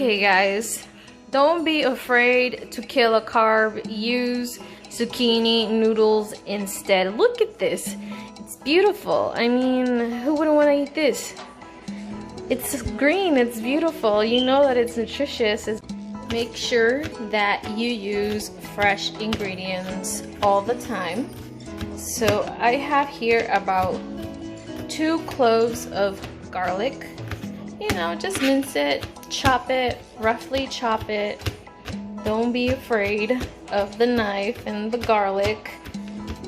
Okay guys, don't be afraid to kill a carb. Use zucchini noodles instead. Look at this. It's beautiful. I mean, who wouldn't want to eat this? It's green, it's beautiful. You know that it's nutritious. Make sure that you use fresh ingredients all the time. So I have here about 2 cloves of garlic. You know, just mince it, chop it, roughly chop it. Don't be afraid of the knife and the garlic.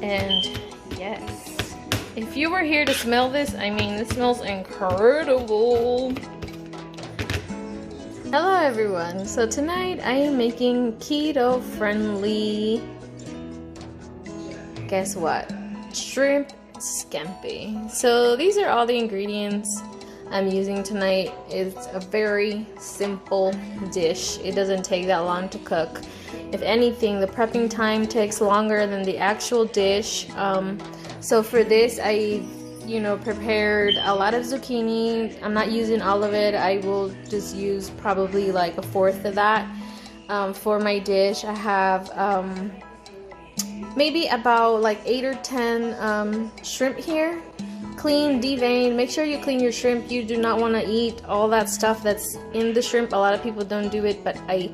And yes, if you were here to smell this, I mean, it smells incredible. Hello everyone, so tonight I am making keto friendly, guess what, shrimp scampi. So these are all the ingredients I'm using tonight. It's a very simple dish. It doesn't take that long to cook. If anything, the prepping time takes longer than the actual dish. So for this, I prepared a lot of zucchini. I'm not using all of it. I will just use probably like 1/4 of that for my dish. I have maybe about like 8 or 10 shrimp here. Clean, deveined. Make sure you clean your shrimp. You do not want to eat all that stuff that's in the shrimp. A lot of people don't do it, but I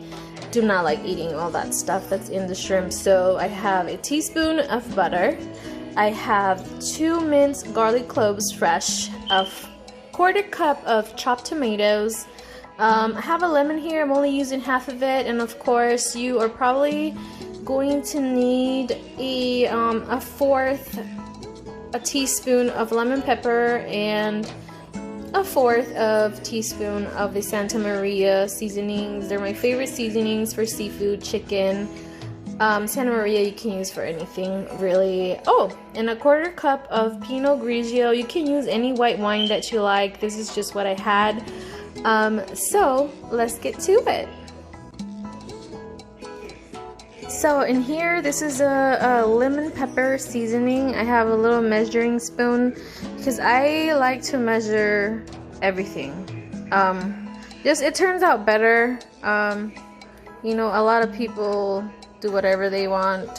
do not like eating all that stuff that's in the shrimp. So I have a teaspoon of butter. I have 2 minced garlic cloves fresh, a 1/4 cup of chopped tomatoes. I have a lemon here. I'm only using half of it, and of course you are probably going to need a 1/4 teaspoon of lemon pepper and a 1/4 teaspoon of the Santa Maria seasonings. They're my favorite seasonings for seafood, chicken. Santa Maria you can use for anything really. Oh, and a 1/4 cup of Pinot Grigio. You can use any white wine that you like. This is just what I had. So let's get to it. So in here, this is a lemon pepper seasoning. I have a little measuring spoon because I like to measure everything. It turns out better. A lot of people do whatever they want.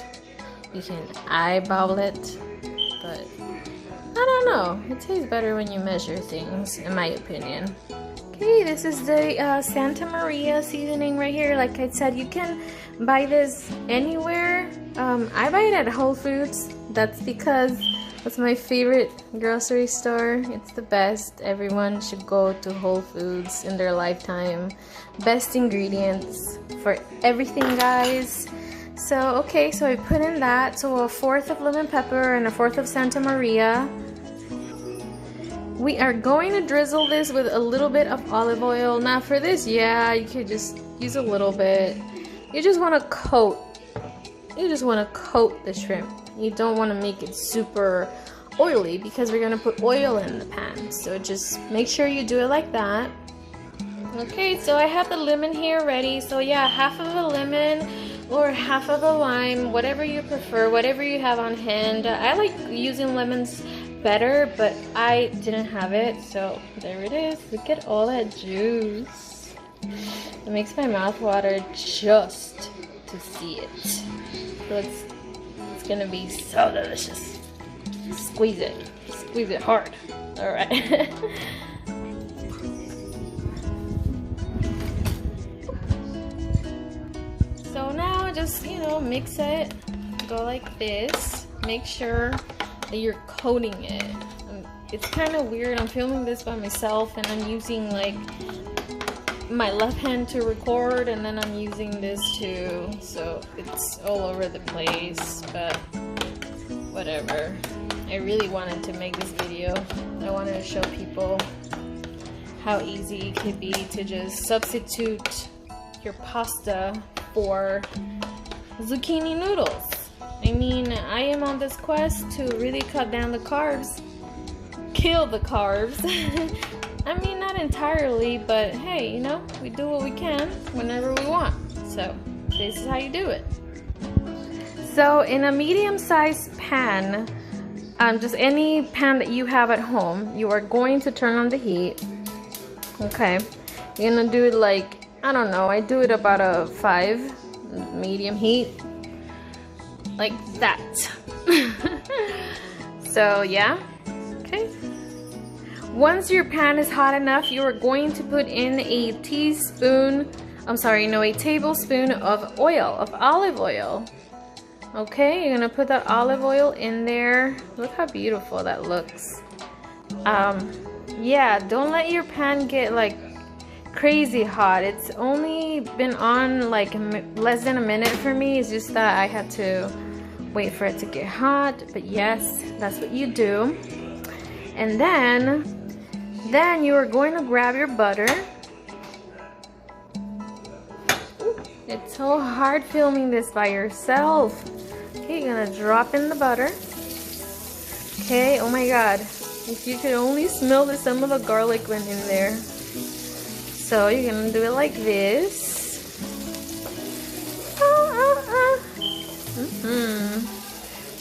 You can eyeball it, but I don't know. It tastes better when you measure things, in my opinion. Okay, this is the Santa Maria seasoning right here. Like I said, you can buy this anywhere. I buy it at Whole Foods. That's because that's my favorite grocery store. It's the best. Everyone should go to Whole Foods in their lifetime. Best ingredients for everything, guys. So okay, so I put in that. So a 1/4 of lemon pepper and a 1/4 of Santa Maria. We are going to drizzle this with a little bit of olive oil. Now for this, yeah, you could just use a little bit. You just want to coat the shrimp. You don't want to make it super oily because we're going to put oil in the pan. So just make sure you do it like that. Okay, so I have the lemon here ready. So yeah, 1/2 of a lemon or 1/2 of a lime, whatever you prefer, whatever you have on hand. I like using lemons better, but I didn't have it, so there it is. Look at all that juice. It makes my mouth water just to see it. So it's gonna be so delicious. Squeeze it hard. All right. So now just mix it. Go like this. Make sure that you're coating it. It's kind of weird. I'm filming this by myself and I'm using like my left hand to record, and then I'm using this too, so it's all over the place, but whatever. I really wanted to make this video. I wanted to show people how easy it could be to just substitute your pasta for zucchini noodles. I mean, I am on this quest to really cut down the carbs, kill the carbs. I mean, not entirely, but hey, we do what we can whenever we want. So this is how you do it. So in a medium-sized pan, just any pan that you have at home, you are going to turn on the heat. Okay, you're gonna do it like I don't know, I do it about a 5 medium heat, like that. So yeah, okay. Once your pan is hot enough, you are going to put in a tablespoon of oil, of olive oil. Okay, you're gonna put that olive oil in there. Look how beautiful that looks. Yeah, don't let your pan get like crazy hot. It's only been on like less than a minute for me. It's just that I had to wait for it to get hot. But yes, that's what you do. And then you are going to grab your butter. It's so hard filming this by yourself. Okay, you're gonna drop in the butter. Okay, oh my god. If you could only smell some of the garlic went in there. So you're gonna do it like this.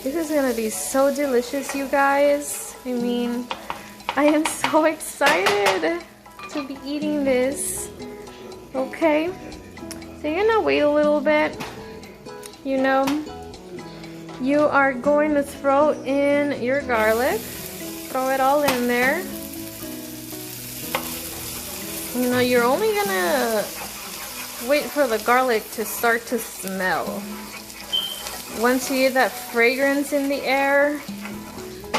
This is gonna be so delicious, you guys. I mean, I am so excited to be eating this. Okay, so you're gonna wait a little bit. You know, you are going to throw in your garlic. Throw it all in there. You know, you're only gonna wait for the garlic to start to smell. Once you get that fragrance in the air,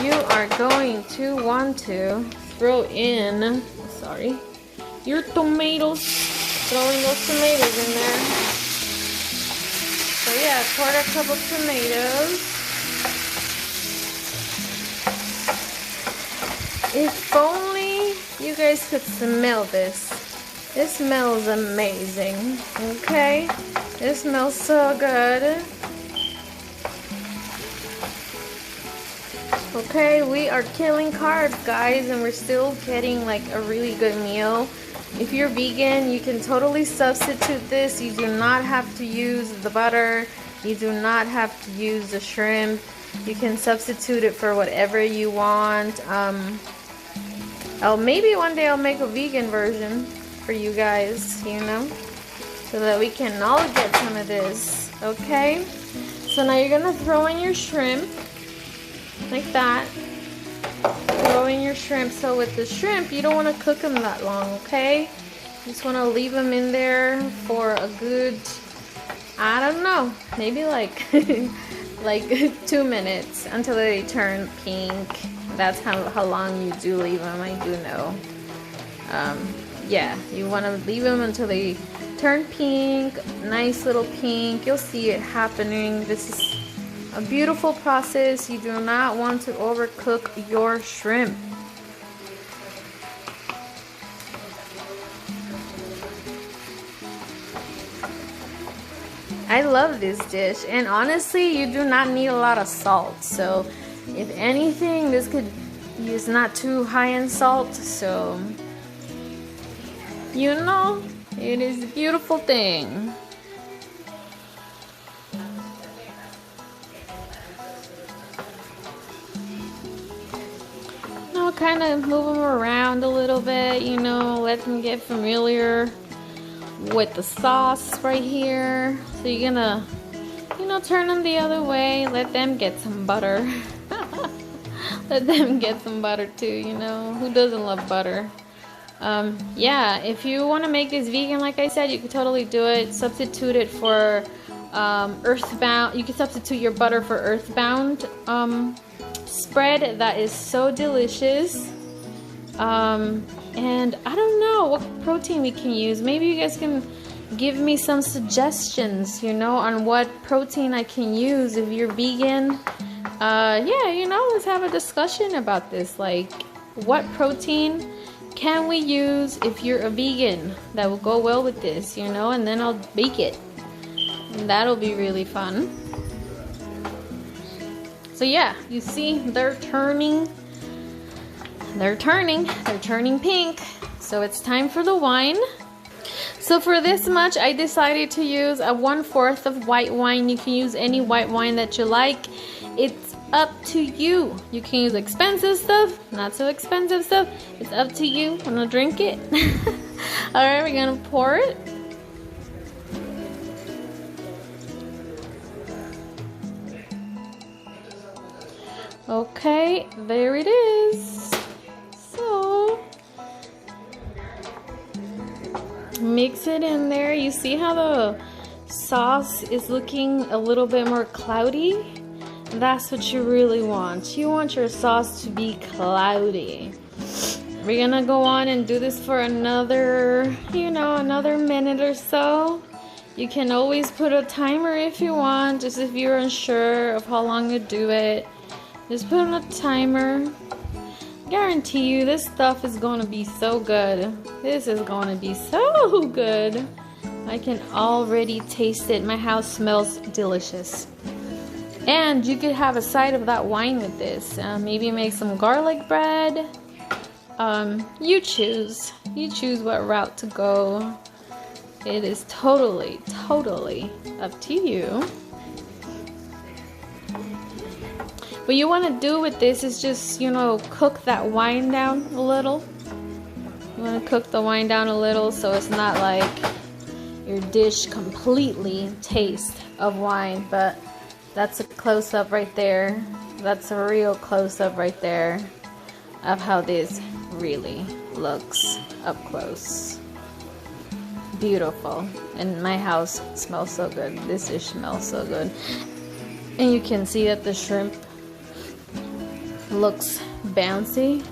you are going to want to throw in, your tomatoes. Throwing those tomatoes in there. So yeah, quarter cup of tomatoes. If only you guys could smell this. It smells amazing. Okay? It smells so good. Okay, we are killing carbs, guys, and we're still getting like a really good meal. If you're vegan, you can totally substitute this. You do not have to use the butter. You do not have to use the shrimp. You can substitute it for whatever you want. Maybe one day I'll make a vegan version for you guys, you know, so that we can all get some of this. Okay, so now you're gonna throw in your shrimp like that. Throw in your shrimp. So with the shrimp, you don't want to cook them that long, okay? You just want to leave them in there for a good, I don't know, maybe like like 2 minutes until they turn pink. That's how long you do leave them. I do know. Yeah, you want to leave them until they turn pink, nice little pink. You'll see it happening. This is a beautiful process. You do not want to overcook your shrimp. I love this dish, and honestly, you do not need a lot of salt. So if anything, this is not too high in salt. So, you know, it is a beautiful thing. Now kind of move them around a little bit, you know, let them get familiar with the sauce right here. So you're gonna, you know, turn them the other way, let them get some butter. Let them get some butter too, you know, who doesn't love butter? Yeah, if you want to make this vegan, like I said, you can totally do it. Substitute it for earthbound. You can substitute your butter for earthbound spread. That is so delicious. And I don't know what protein we can use. Maybe you guys can give me some suggestions, you know, on what protein I can use if you're vegan. Yeah, you know, let's have a discussion about this. Like, what protein can we use if you're a vegan that will go well with this, you know, and then I'll bake it. And that'll be really fun. So yeah, you see they're turning pink. So it's time for the wine. So for this much, I decided to use a 1/4 of white wine. You can use any white wine that you like. It's up to you. You can use expensive stuff, not so expensive stuff. It's up to you. I'm gonna drink it. All right, we're gonna pour it. Okay, there it is. So mix it in there. You see how the sauce is looking a little bit more cloudy? That's what you really want. You want your sauce to be cloudy. We're gonna go on and do this for another, another minute or so. You can always put a timer if you want, just if you're unsure of how long to do it. Just put on a timer. Guarantee you this stuff is gonna be so good. This is gonna be so good. I can already taste it. My house smells delicious. And you could have a side of that wine with this. Maybe make some garlic bread. You choose. You choose what route to go. It is totally up to you. What you want to do with this is just, cook that wine down a little. You want to cook the wine down a little so it's not like your dish completely tastes of wine, but that's a close-up right there. That's a real close-up right there of how this really looks up close. Beautiful. And my house smells so good. This dish smells so good. And you can see that the shrimp looks bouncy.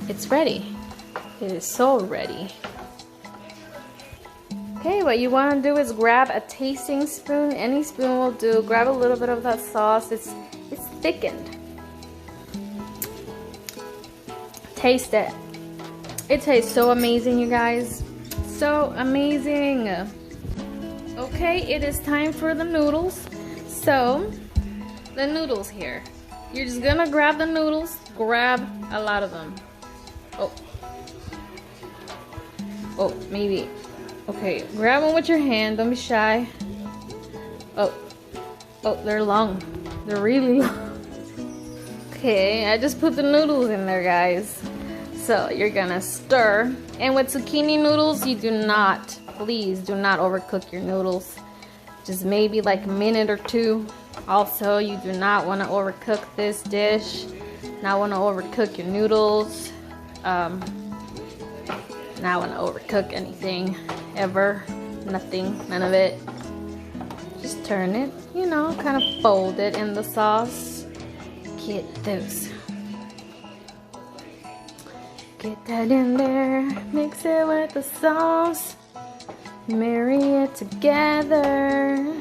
It's ready. It is so ready. Okay, what you want to do is grab a tasting spoon. Any spoon will do. Grab a little bit of that sauce. It's thickened. Taste it. It tastes so amazing, you guys. So amazing. Okay, it is time for the noodles. So, the noodles here. You're just gonna grab the noodles. Grab a lot of them. Oh, maybe. Okay, grab them with your hand. Don't be shy. Oh, they're long. They're really long. Okay, I just put the noodles in there, guys. So you're gonna stir. And with zucchini noodles, you do not, please do not overcook your noodles. Just maybe like a minute or two. Also, you do not want to overcook this dish. Not want to overcook your noodles. Not want to overcook anything ever. Nothing, none of it. Just turn it, kind of fold it in the sauce. Get those. Get that in there. Mix it with the sauce. Marry it together.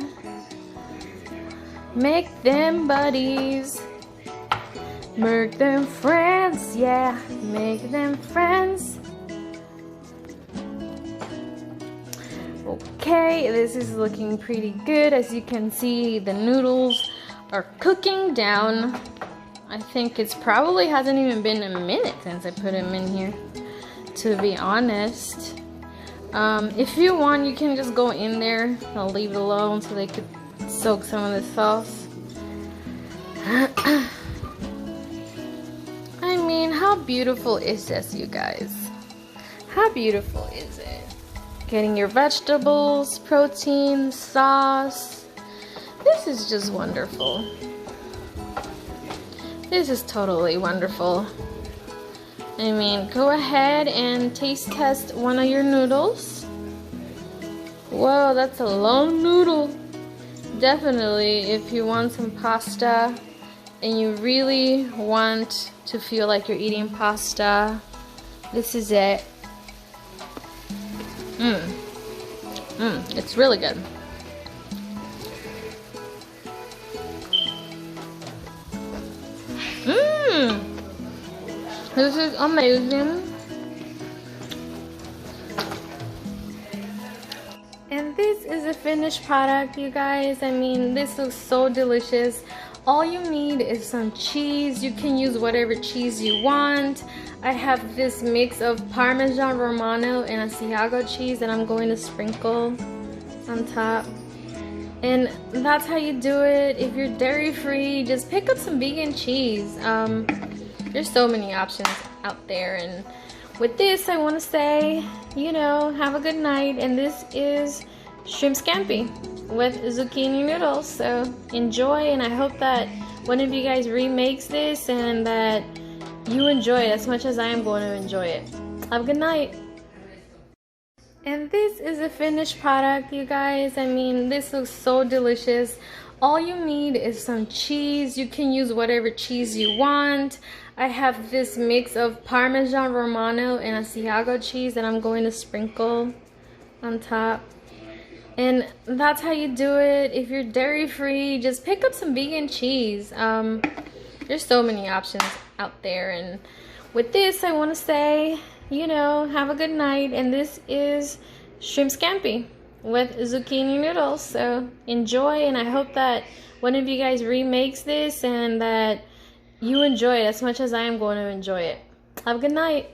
Make them buddies. Make them friends, yeah. Make them friends. Okay, this is looking pretty good. As you can see, the noodles are cooking down. I think it's probably hasn't even been a minute since I put them in here, to be honest. If you want, you can just go in there. I'll leave it alone so they could soak some of the sauce. I mean, how beautiful is this, you guys? How beautiful is it? Getting your vegetables, protein, sauce. This is just wonderful. This is totally wonderful. I mean, go ahead and taste test one of your noodles. Whoa, that's a long noodle. Definitely, if you want some pasta and you really want to feel like you're eating pasta, this is it. It's really good. This is amazing. And this is a finished product, you guys. I mean, this looks so delicious. All you need is some cheese. You can use whatever cheese you want. I have this mix of Parmesan Romano and Asiago cheese that I'm going to sprinkle on top. And that's how you do it. If you're dairy free, just pick up some vegan cheese. There's so many options out there. And with this, I want to say, have a good night. And this is shrimp scampi with zucchini noodles. So enjoy, and I hope that one of you guys remakes this and that you enjoy it as much as I am going to enjoy it. Have a good night. And this is a finished product, you guys. I mean, this looks so delicious. All you need is some cheese. You can use whatever cheese you want. I have this mix of Parmesan Romano and Asiago cheese that I'm going to sprinkle on top. And that's how you do it. If you're dairy free, just pick up some vegan cheese. There's so many options out there. And with this, I want to say, you know, have a good night. And this is shrimp scampi with zucchini noodles. So enjoy, and I hope that one of you guys remakes this and that you enjoy it as much as I am going to enjoy it. Have a good night.